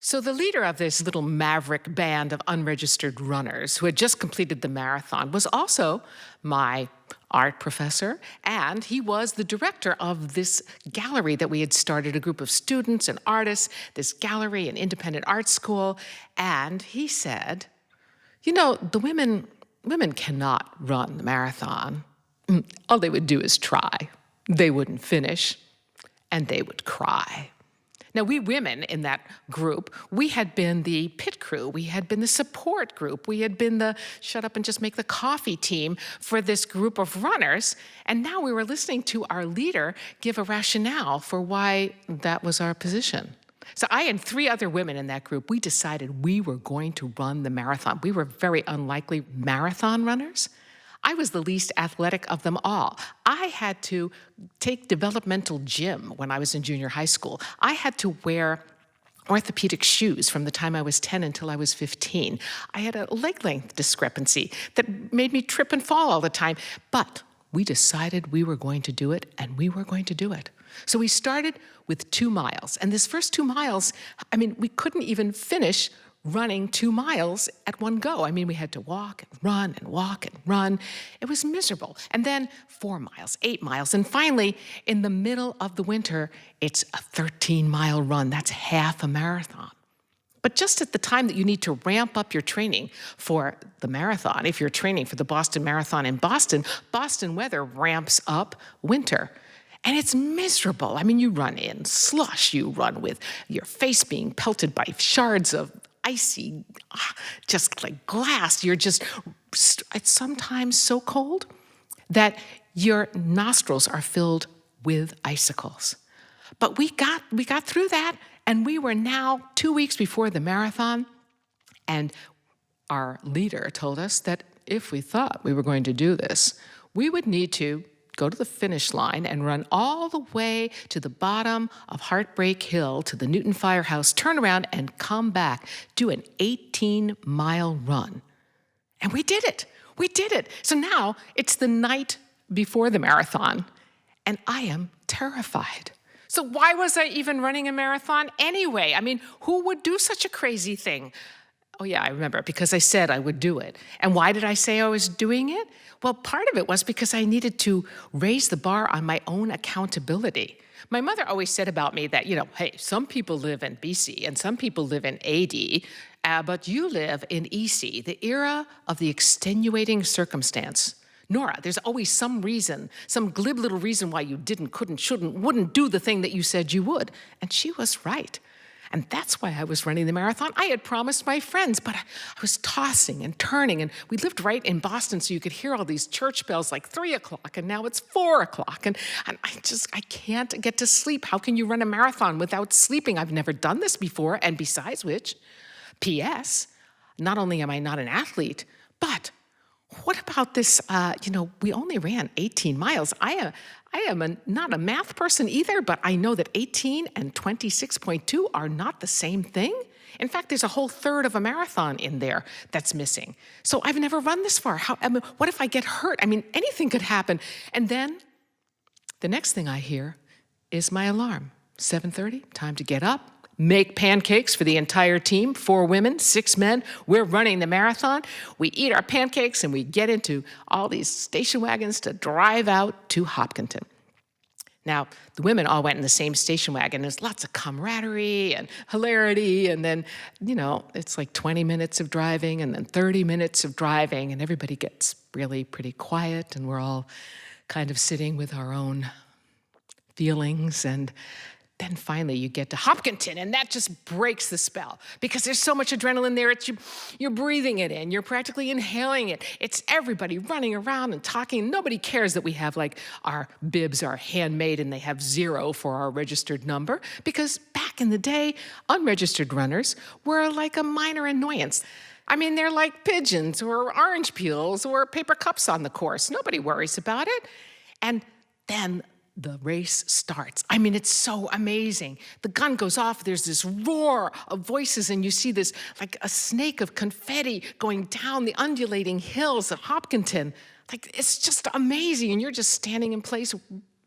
So, the leader of this little maverick band of unregistered runners who had just completed the marathon was also my art professor, and he was the director of this gallery that we had started, a group of students and artists, this gallery, an independent art school. And he said, the women cannot run the marathon. All they would do is try. They wouldn't finish, and they would cry. Now, we women in that group, we had been the pit crew, we had been the support group, we had been the shut up and just make the coffee team for this group of runners, and now we were listening to our leader give a rationale for why that was our position. So I and three other women in that group, we decided we were going to run the marathon. We were very unlikely marathon runners. I was the least athletic of them all. I had to take developmental gym when I was in junior high school. I had to wear orthopedic shoes from the time I was 10 until I was 15. I had a leg length discrepancy that made me trip and fall all the time. But we decided we were going to do it, and we were going to do it. So we started with 2 miles. And this first 2 miles, we couldn't even finish running 2 miles at one go. We had to walk and run and walk and run. It was miserable. And then 4 miles, 8 miles. And finally, in the middle of the winter, it's a 13-mile run. That's half a marathon. But just at the time that you need to ramp up your training for the marathon, if you're training for the Boston Marathon in Boston, Boston weather ramps up winter. And it's miserable. You run in slush. You run with your face being pelted by shards of icy, just like glass. It's sometimes so cold that your nostrils are filled with icicles. But we got through that, and we were now 2 weeks before the marathon, and our leader told us that if we thought we were going to do this, we would need to go to the finish line and run all the way to the bottom of Heartbreak Hill to the Newton Firehouse, turn around and come back, do an 18-mile run. And we did it. We did it. So now it's the night before the marathon, and I am terrified. So why was I even running a marathon anyway? Who would do such a crazy thing? Oh yeah, I remember, because I said I would do it. And why did I say I was doing it? Well, part of it was because I needed to raise the bar on my own accountability. My mother always said about me that, hey, some people live in BC and some people live in AD, but you live in EC, the era of the extenuating circumstance. Nora, there's always some reason, some glib little reason why you didn't, couldn't, shouldn't, wouldn't do the thing that you said you would. And she was right. And that's why I was running the marathon. I had promised my friends, but I was tossing and turning. And we lived right in Boston, so you could hear all these church bells like 3 o'clock, and now it's 4 o'clock. And I can't get to sleep. How can you run a marathon without sleeping? I've never done this before. And besides which, P.S., not only am I not an athlete, but what about this, we only ran 18 miles. I am not a math person either, but I know that 18 and 26.2 are not the same thing. In fact, there's a whole third of a marathon in there that's missing. So I've never run this far. What if I get hurt? Anything could happen. And then the next thing I hear is my alarm. 7:30, time to get up. Make pancakes for the entire team, 4 women, 6 men. We're running the marathon. We eat our pancakes and we get into all these station wagons to drive out to Hopkinton. Now, the women all went in the same station wagon. There's lots of camaraderie and hilarity. And then, it's like 20 minutes of driving and then 30 minutes of driving. And everybody gets really pretty quiet. And we're all kind of sitting with our own feelings. And then finally you get to Hopkinton, and that just breaks the spell because there's so much adrenaline there. You're breathing it in. You're practically inhaling it. It's everybody running around and talking. Nobody cares that we have our bibs are handmade and they have 0 for our registered number, because back in the day, unregistered runners were like a minor annoyance. They're like pigeons or orange peels or paper cups on the course. Nobody worries about it. And then the race starts. It's so amazing. The gun goes off, there's this roar of voices, and you see this like a snake of confetti going down the undulating hills of Hopkinton. It's just amazing, and you're just standing in place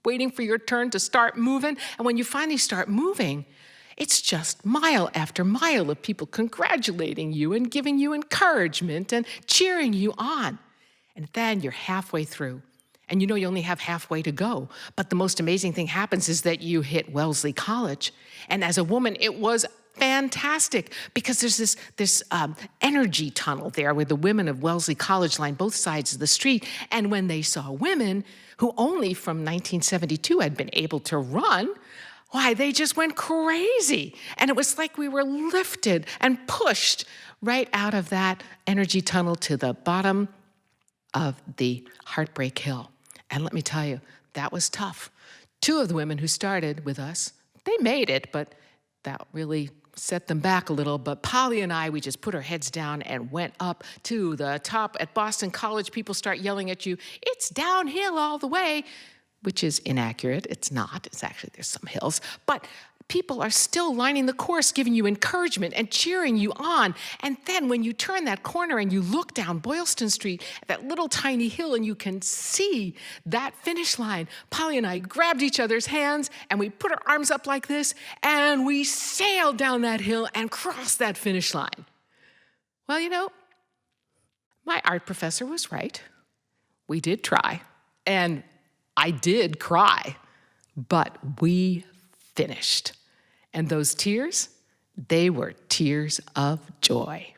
waiting for your turn to start moving. And when you finally start moving, It's just mile after mile of people congratulating you and giving you encouragement and cheering you on. And then you're halfway through, and you know you only have halfway to go. But the most amazing thing happens is that you hit Wellesley College. And as a woman, it was fantastic because there's this energy tunnel there where the women of Wellesley College line both sides of the street. And when they saw women who only from 1972 had been able to run, why, they just went crazy. And it was like we were lifted and pushed right out of that energy tunnel to the bottom of the Heartbreak Hill. And let me tell you, that was tough. Two of the women who started with us, they made it, but that really set them back a little. But Polly and I, we just put our heads down and went up to the top. At Boston College, people start yelling at you, "It's downhill all the way," which is inaccurate. It's not. It's actually, there's some hills. But people are still lining the course, giving you encouragement and cheering you on. And then when you turn that corner and you look down Boylston Street, that little tiny hill, and you can see that finish line, Polly and I grabbed each other's hands and we put our arms up like this and we sailed down that hill and crossed that finish line. Well, you know, my art professor was right. We did try, and I did cry, but we finished. And those tears, they were tears of joy.